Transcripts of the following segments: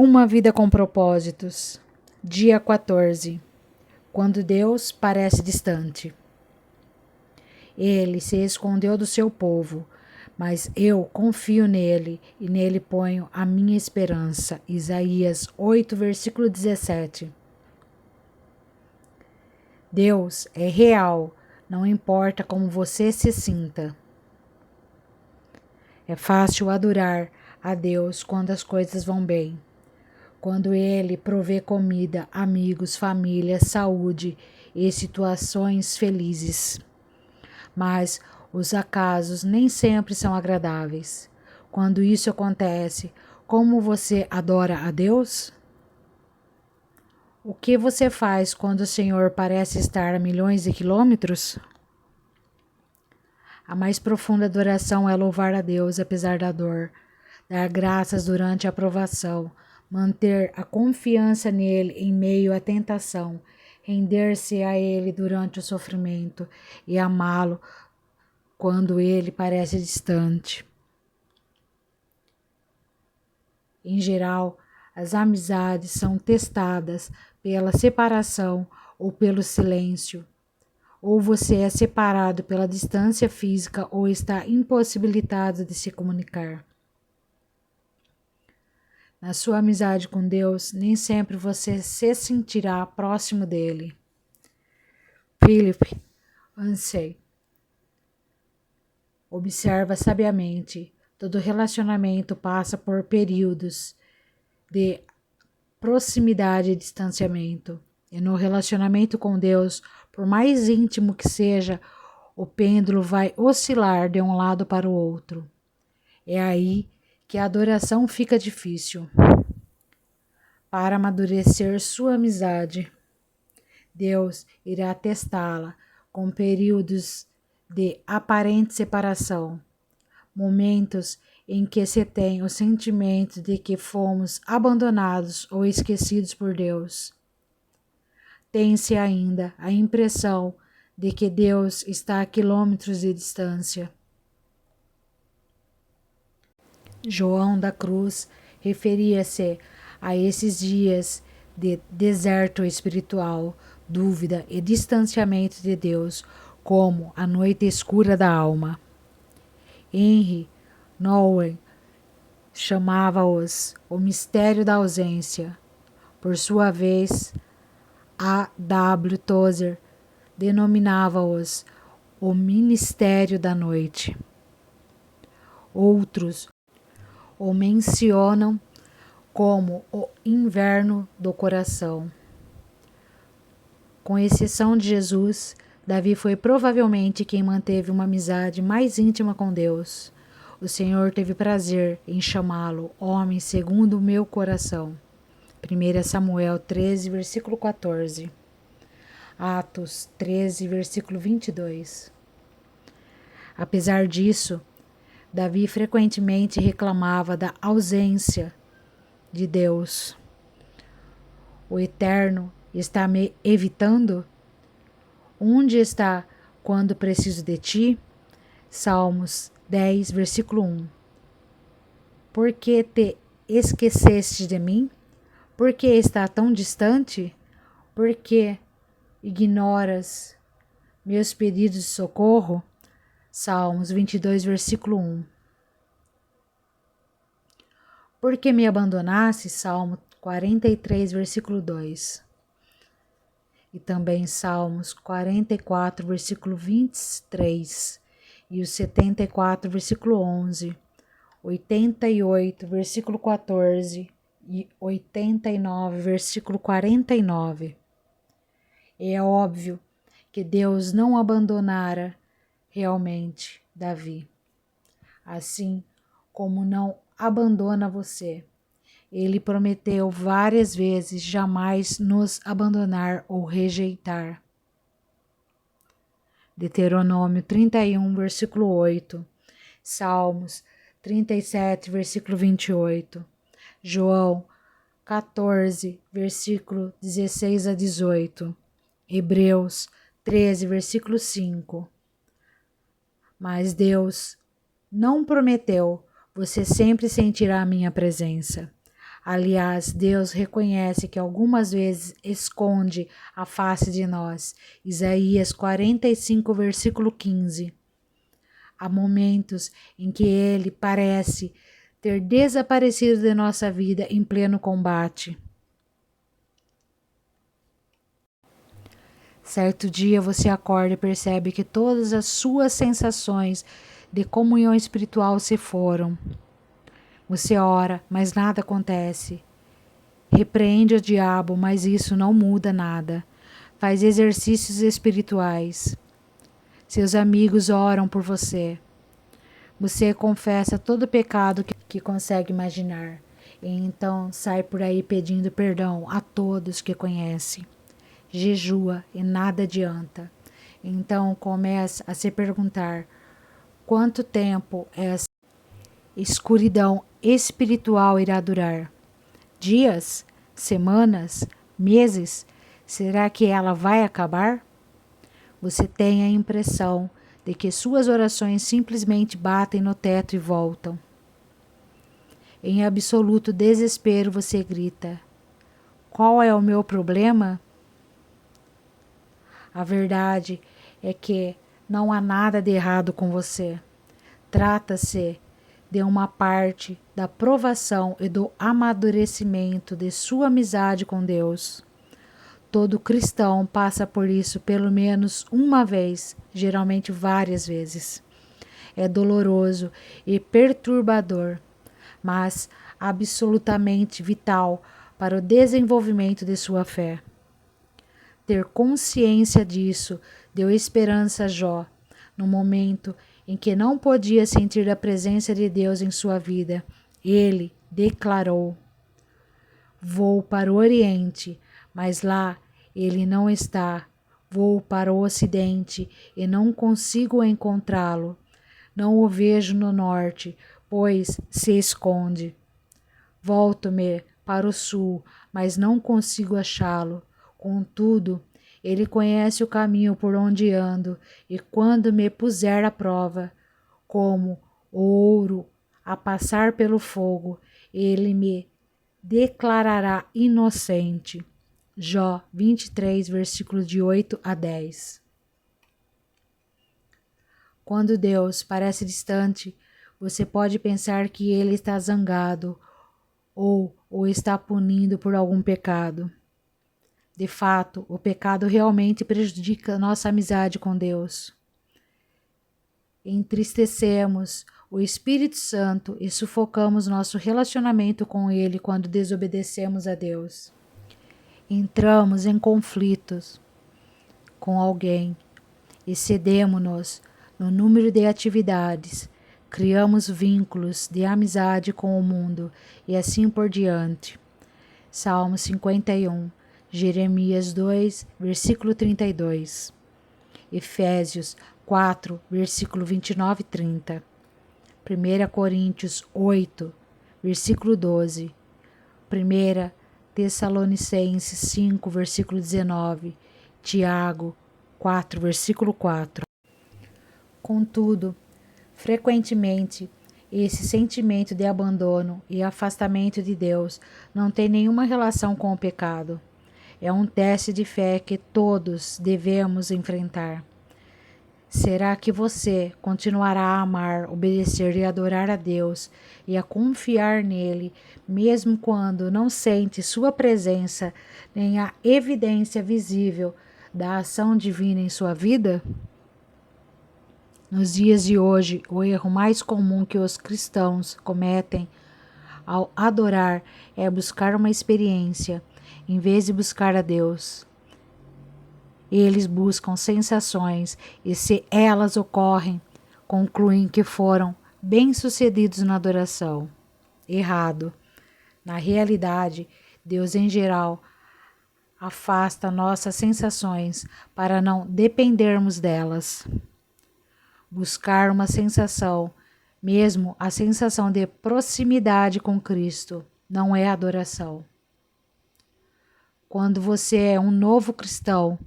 Uma vida com propósitos. Dia 14. Quando Deus parece distante. Ele se escondeu do seu povo, mas eu confio nele e nele ponho a minha esperança. Isaías 8, versículo 17. Deus é real, não importa como você se sinta. É fácil adorar a Deus quando as coisas vão bem. Quando Ele provê comida, amigos, família, saúde e situações felizes. Mas os acasos nem sempre são agradáveis. Quando isso acontece, como você adora a Deus? O que você faz quando o Senhor parece estar a milhões de quilômetros? A mais profunda adoração é louvar a Deus apesar da dor, dar graças durante a provação, manter a confiança nele em meio à tentação, render-se a ele durante o sofrimento e amá-lo quando ele parece distante. Em geral, as amizades são testadas pela separação ou pelo silêncio. Ou você é separado pela distância física ou está impossibilitado de se comunicar. Na sua amizade com Deus, nem sempre você se sentirá próximo dele. Philip Yancey. Observa sabiamente. Todo relacionamento passa por períodos de proximidade e distanciamento. E no relacionamento com Deus, por mais íntimo que seja, o pêndulo vai oscilar de um lado para o outro. É aí que a adoração fica difícil. Para amadurecer sua amizade, Deus irá testá-la com períodos de aparente separação, momentos em que se tem o sentimento de que fomos abandonados ou esquecidos por Deus. Tem-se ainda a impressão de que Deus está a quilômetros de distância. João da Cruz referia-se a esses dias de deserto espiritual, dúvida e distanciamento de Deus como a noite escura da alma. Henry Nouwen chamava-os o mistério da ausência. Por sua vez, A. W. Tozer denominava-os o ministério da noite. Outros o mencionam como o inverno do coração. Com exceção de Jesus, Davi foi provavelmente quem manteve uma amizade mais íntima com Deus. O Senhor teve prazer em chamá-lo homem segundo o meu coração. 1 Samuel 13, versículo 14. Atos 13, versículo 22. Apesar disso, Davi frequentemente reclamava da ausência de Deus. O Eterno está me evitando? Onde está quando preciso de ti? Salmos 10, versículo 1. Por que te esqueceste de mim? Por que está tão distante? Por que ignoras meus pedidos de socorro? Salmos 22, versículo 1. Por que me abandonaste? Salmo 43, versículo 2. E também Salmos 44, versículo 23. E o 74, versículo 11. 88, versículo 14. E 89, versículo 49. É óbvio que Deus não abandonara realmente Davi, assim como não abandona você. Ele prometeu várias vezes jamais nos abandonar ou rejeitar. Deuteronômio 31, versículo 8. Salmos 37, versículo 28. João 14, versículo 16 a 18. Hebreus 13, versículo 5. Mas Deus não prometeu, você sempre sentirá a minha presença. Aliás, Deus reconhece que algumas vezes esconde a face de nós. Isaías 45, versículo 15. Há momentos em que Ele parece ter desaparecido de nossa vida em pleno combate. Certo dia você acorda e percebe que todas as suas sensações de comunhão espiritual se foram. Você ora, mas nada acontece. Repreende o diabo, mas isso não muda nada. Faz exercícios espirituais. Seus amigos oram por você. Você confessa todo pecado que consegue imaginar. E então sai por aí pedindo perdão a todos que conhece. Jejua e nada adianta. Então começa a se perguntar: quanto tempo essa escuridão espiritual irá durar? Dias? Semanas? Meses? Será que ela vai acabar? Você tem a impressão de que suas orações simplesmente batem no teto e voltam. Em absoluto desespero você grita: qual é o meu problema? A verdade é que não há nada de errado com você. Trata-se de uma parte da provação e do amadurecimento de sua amizade com Deus. Todo cristão passa por isso pelo menos uma vez, geralmente várias vezes. É doloroso e perturbador, mas absolutamente vital para o desenvolvimento de sua fé. Ter consciência disso deu esperança a Jó, no momento em que não podia sentir a presença de Deus em sua vida. Ele declarou: vou para o Oriente, mas lá ele não está. Vou para o Ocidente e não consigo encontrá-lo. Não o vejo no Norte, pois se esconde. Volto-me para o Sul, mas não consigo achá-lo. Contudo, ele conhece o caminho por onde ando, e quando me puser à prova, como o ouro a passar pelo fogo, ele me declarará inocente. Jó 23, versículos de 8 a 10. Quando Deus parece distante, você pode pensar que ele está zangado ou o está punindo por algum pecado. De fato, o pecado realmente prejudica nossa amizade com Deus. Entristecemos o Espírito Santo e sufocamos nosso relacionamento com Ele quando desobedecemos a Deus. Entramos em conflitos com alguém, excedemos-nos no número de atividades, criamos vínculos de amizade com o mundo e assim por diante. Salmo 51, Jeremias 2, versículo 32, Efésios 4, versículo 29 e 30, 1 Coríntios 8, versículo 12, 1 Tessalonicenses 5, versículo 19, Tiago 4, versículo 4. Contudo, frequentemente, esse sentimento de abandono e afastamento de Deus não tem nenhuma relação com o pecado. É um teste de fé que todos devemos enfrentar. Será que você continuará a amar, obedecer e adorar a Deus e a confiar nele, mesmo quando não sente sua presença nem a evidência visível da ação divina em sua vida? Nos dias de hoje, o erro mais comum que os cristãos cometem ao adorar é buscar uma experiência, em vez de buscar a Deus. Eles buscam sensações e, se elas ocorrem, concluem que foram bem-sucedidos na adoração. Errado. Na realidade, Deus em geral afasta nossas sensações para não dependermos delas. Buscar uma sensação, mesmo a sensação de proximidade com Cristo, não é adoração. Quando você é um novo cristão,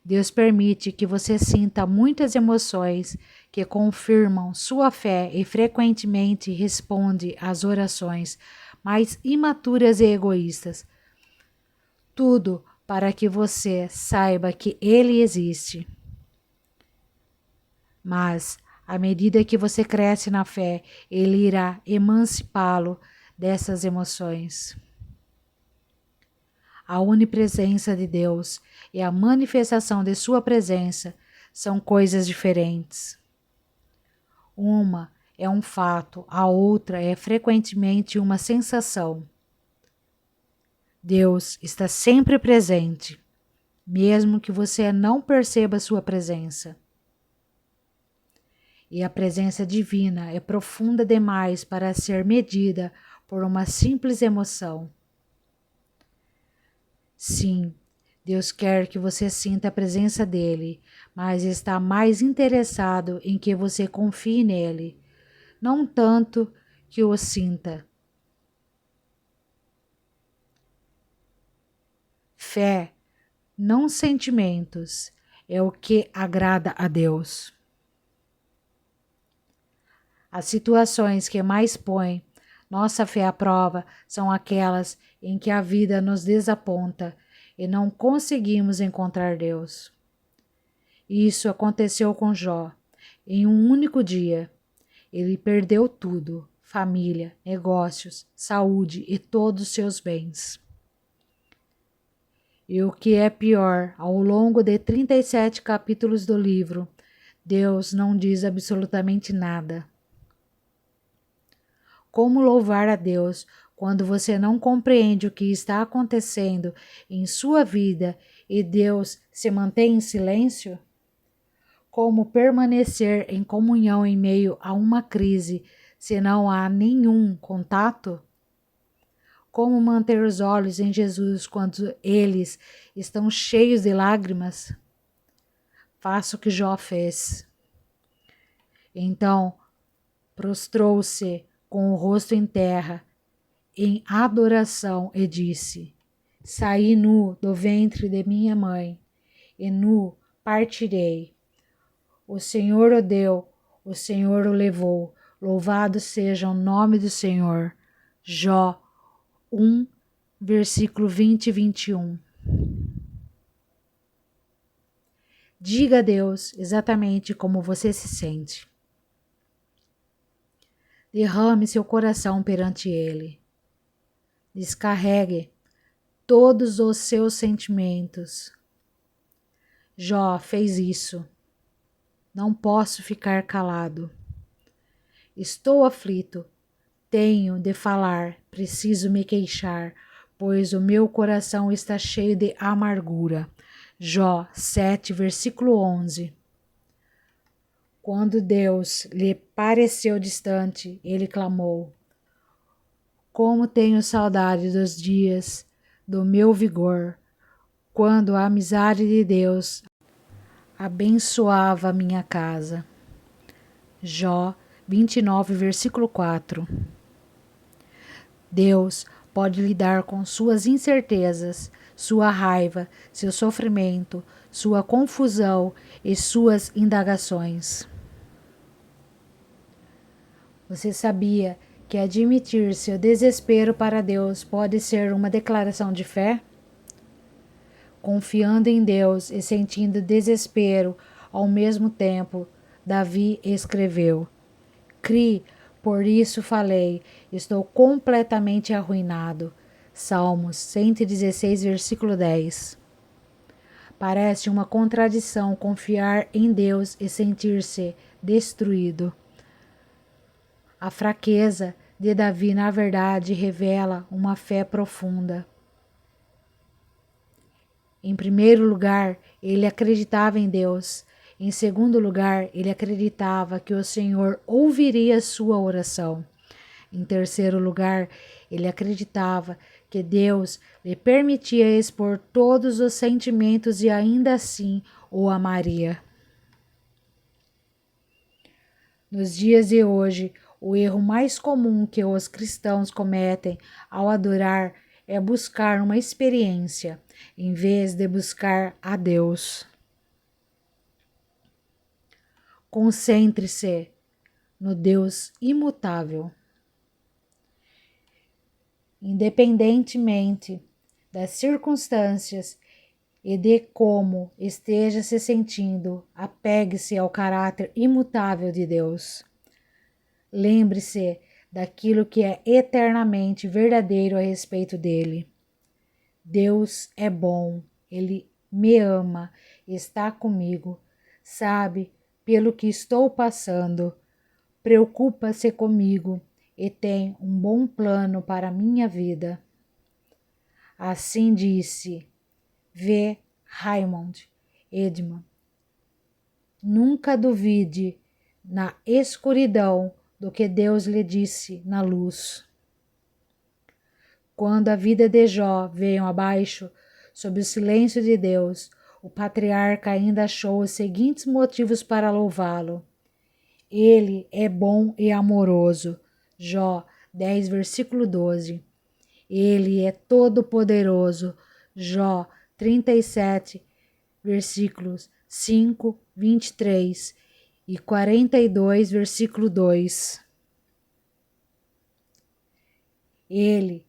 Deus permite que você sinta muitas emoções que confirmam sua fé e frequentemente responde às orações, mais imaturas e egoístas. Tudo para que você saiba que ele existe. Mas, à medida que você cresce na fé, ele irá emancipá-lo dessas emoções. A onipresença de Deus e a manifestação de sua presença são coisas diferentes. Uma é um fato, a outra é frequentemente uma sensação. Deus está sempre presente, mesmo que você não perceba sua presença. E a presença divina é profunda demais para ser medida por uma simples emoção. Sim, Deus quer que você sinta a presença dele, mas está mais interessado em que você confie nele, não tanto que o sinta. Fé, não sentimentos, é o que agrada a Deus. As situações que mais põem nossa fé à prova são aquelas em que a vida nos desaponta e não conseguimos encontrar Deus. Isso aconteceu com Jó. Em um único dia, ele perdeu tudo: família, negócios, saúde e todos os seus bens. E o que é pior, ao longo de 37 capítulos do livro, Deus não diz absolutamente nada. Como louvar a Deus quando você não compreende o que está acontecendo em sua vida e Deus se mantém em silêncio? Como permanecer em comunhão em meio a uma crise se não há nenhum contato? Como manter os olhos em Jesus quando eles estão cheios de lágrimas? Faça o que Jó fez. Então, prostrou-se com o rosto em terra, em adoração, e disse: Saí nu do ventre de minha mãe, e nu partirei. O Senhor o deu, o Senhor o levou, louvado seja o nome do Senhor. Jó 1, versículo 20 e 21. Diga a Deus exatamente como você se sente. Derrame seu coração perante Ele. Descarregue todos os seus sentimentos. Jó fez isso. Não posso ficar calado. Estou aflito. Tenho de falar, preciso me queixar, pois o meu coração está cheio de amargura. Jó 7, versículo 11. Quando Deus lhe pareceu distante, ele clamou: Como tenho saudade dos dias do meu vigor, quando a amizade de Deus abençoava minha casa. Jó 29, versículo 4. Deus pode lidar com suas incertezas, sua raiva, seu sofrimento, sua confusão e suas indagações. Você sabia que admitir seu desespero para Deus pode ser uma declaração de fé? Confiando em Deus e sentindo desespero ao mesmo tempo, Davi escreveu: Crie, por isso falei, estou completamente arruinado. Salmos 116, versículo 10. Parece uma contradição confiar em Deus e sentir-se destruído. A fraqueza de Davi, na verdade, revela uma fé profunda. Em primeiro lugar, ele acreditava em Deus. Em segundo lugar, ele acreditava que o Senhor ouviria sua oração. Em terceiro lugar, ele acreditava que Deus lhe permitia expor todos os sentimentos e ainda assim o amaria. Nos dias de hoje, o erro mais comum que os cristãos cometem ao adorar é buscar uma experiência, em vez de buscar a Deus. Concentre-se no Deus imutável. Independentemente das circunstâncias e de como esteja se sentindo, apegue-se ao caráter imutável de Deus. Lembre-se daquilo que é eternamente verdadeiro a respeito dele. Deus é bom, ele me ama, está comigo, sabe pelo que estou passando, preocupa-se comigo e tem um bom plano para a minha vida. Assim disse V. Raymond Edman. Nunca duvide na escuridão do que Deus lhe disse na luz. Quando a vida de Jó veio abaixo, sob o silêncio de Deus, o patriarca ainda achou os seguintes motivos para louvá-lo. Ele é bom e amoroso. Jó 10, versículo 12. Ele é todo-poderoso. Jó 37, versículos 5, 23 e 42, versículo 2. Ele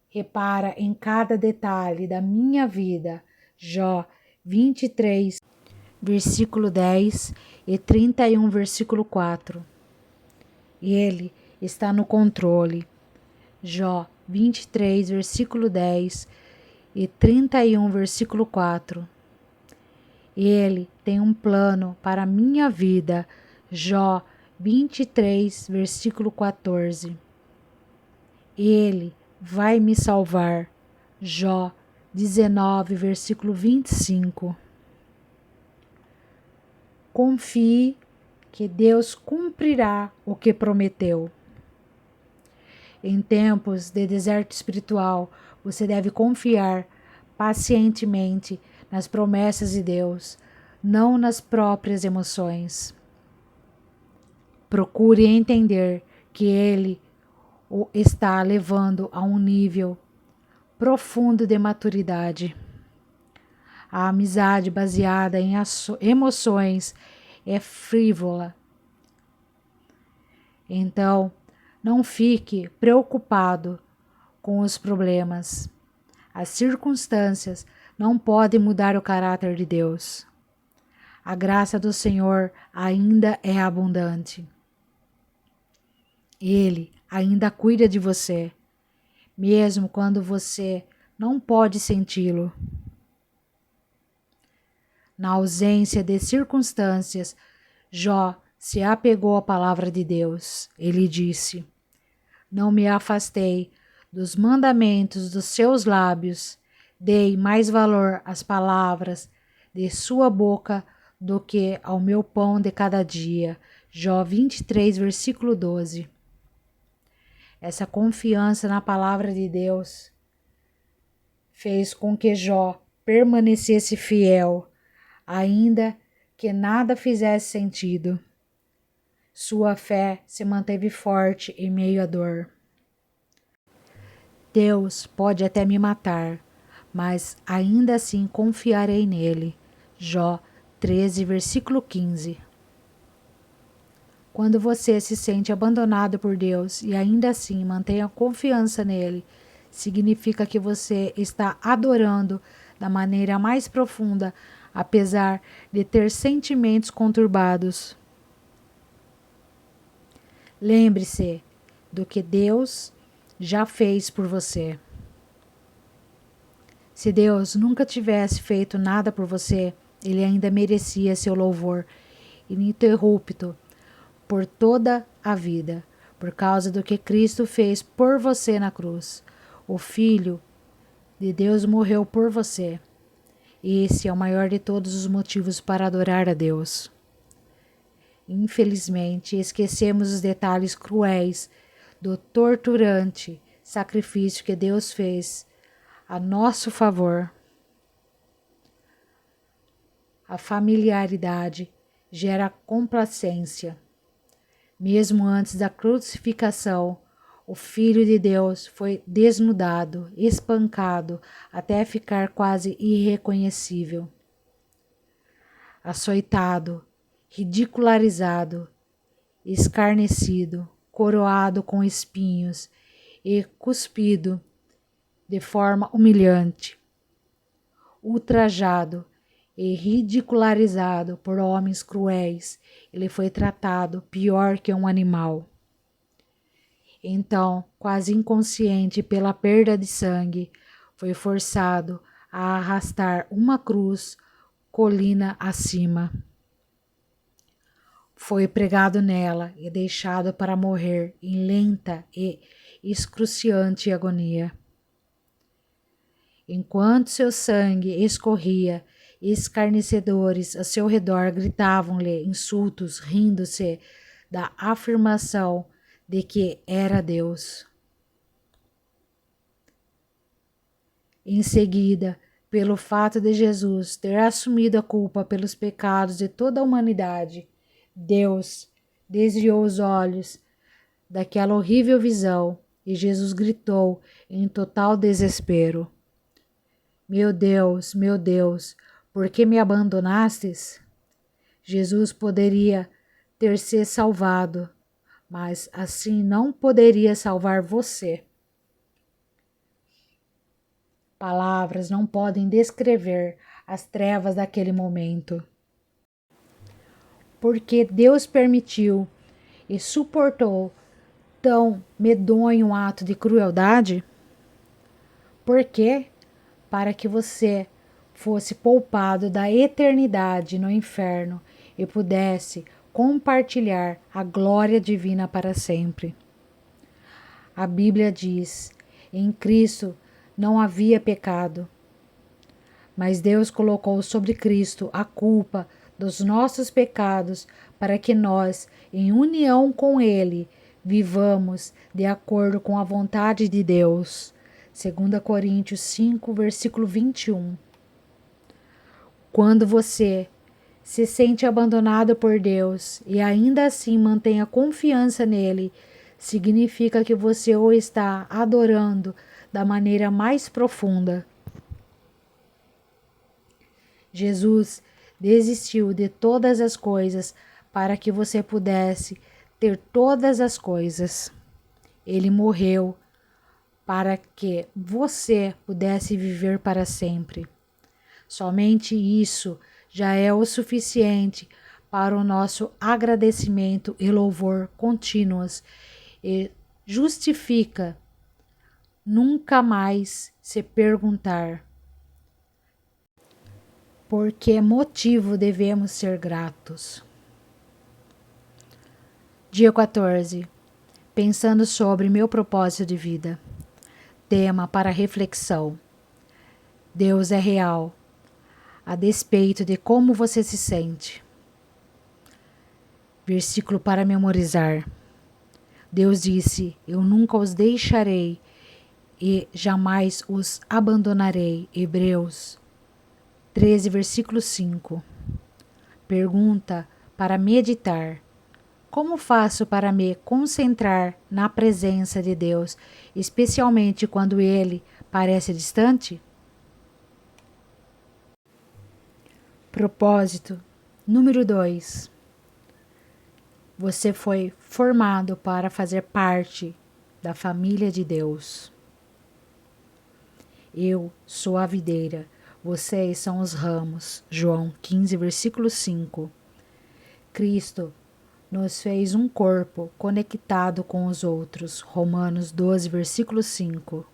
repara em cada detalhe da minha vida. Jó 23, versículo 10 e 31, versículo 4. Ele está no controle. Jó 23, versículo 10 e 31, versículo 4. Ele tem um plano para a minha vida. Jó 23, versículo 14. Ele vai me salvar. Jó 19, versículo 25. Confie que Deus cumprirá o que prometeu. Em tempos de deserto espiritual, você deve confiar pacientemente nas promessas de Deus, não nas próprias emoções. Procure entender que Ele o está levando a um nível profundo de maturidade. A amizade baseada em emoções é frívola. Então, não fique preocupado com os problemas. As circunstâncias não podem mudar o caráter de Deus. A graça do Senhor ainda é abundante. Ele ainda cuida de você, mesmo quando você não pode senti-lo. Na ausência de circunstâncias, Jó se apegou à palavra de Deus. Ele disse: não me afastei dos mandamentos dos seus lábios, dei mais valor às palavras de sua boca do que ao meu pão de cada dia. Jó 23, versículo 12. Essa confiança na palavra de Deus fez com que Jó permanecesse fiel, ainda que nada fizesse sentido. Sua fé se manteve forte em meio à dor. Deus pode até me matar, mas ainda assim confiarei nele. Jó 13, versículo 15. Quando você se sente abandonado por Deus e ainda assim mantém a confiança nele, significa que você está adorando da maneira mais profunda, apesar de ter sentimentos conturbados. Lembre-se do que Deus já fez por você. Se Deus nunca tivesse feito nada por você, ele ainda merecia seu louvor ininterrupto por toda a vida, por causa do que Cristo fez por você na cruz. O Filho de Deus morreu por você. Esse é o maior de todos os motivos para adorar a Deus. Infelizmente, esquecemos os detalhes cruéis do torturante sacrifício que Deus fez a nosso favor. A familiaridade gera complacência. Mesmo antes da crucificação, o Filho de Deus foi desnudado, espancado, até ficar quase irreconhecível. Açoitado, ridicularizado, escarnecido, coroado com espinhos e cuspido de forma humilhante, ultrajado e ridicularizado por homens cruéis. Ele foi tratado pior que um animal. Então, quase inconsciente pela perda de sangue, foi forçado a arrastar uma cruz colina acima. Foi pregado nela e deixado para morrer em lenta e excruciante agonia. Enquanto seu sangue escorria, escarnecedores a seu redor gritavam-lhe insultos, rindo-se da afirmação de que era Deus. Em seguida, pelo fato de Jesus ter assumido a culpa pelos pecados de toda a humanidade, Deus desviou os olhos daquela horrível visão e Jesus gritou em total desespero: meu Deus, por que me abandonastes? Jesus poderia ter se salvado, mas assim não poderia salvar você. Palavras não podem descrever as trevas daquele momento. Porque Deus permitiu e suportou tão medonho ato de crueldade? Por quê? Para que você fosse poupado da eternidade no inferno e pudesse compartilhar a glória divina para sempre. A Bíblia diz: em Cristo não havia pecado, mas Deus colocou sobre Cristo a culpa dos nossos pecados para que nós, em união com Ele, vivamos de acordo com a vontade de Deus. 2 Coríntios 5, versículo 21. Quando você se sente abandonado por Deus e ainda assim mantém a confiança nele, significa que você o está adorando da maneira mais profunda. Jesus desistiu de todas as coisas para que você pudesse ter todas as coisas. Ele morreu para que você pudesse viver para sempre. Somente isso já é o suficiente para o nosso agradecimento e louvor contínuos e justifica nunca mais se perguntar por que motivo devemos ser gratos. Dia 14. Pensando sobre meu propósito de vida. Tema para reflexão: Deus é real, a despeito de como você se sente. Versículo para memorizar. Deus disse: eu nunca os deixarei e jamais os abandonarei. Hebreus 13, versículo 5. Pergunta para meditar: como faço para me concentrar na presença de Deus, especialmente quando Ele parece distante? Propósito número 2. Você foi formado para fazer parte da família de Deus. Eu sou a videira, vocês são os ramos. João 15, versículo 5. Cristo nos fez um corpo conectado com os outros. Romanos 12, versículo 5.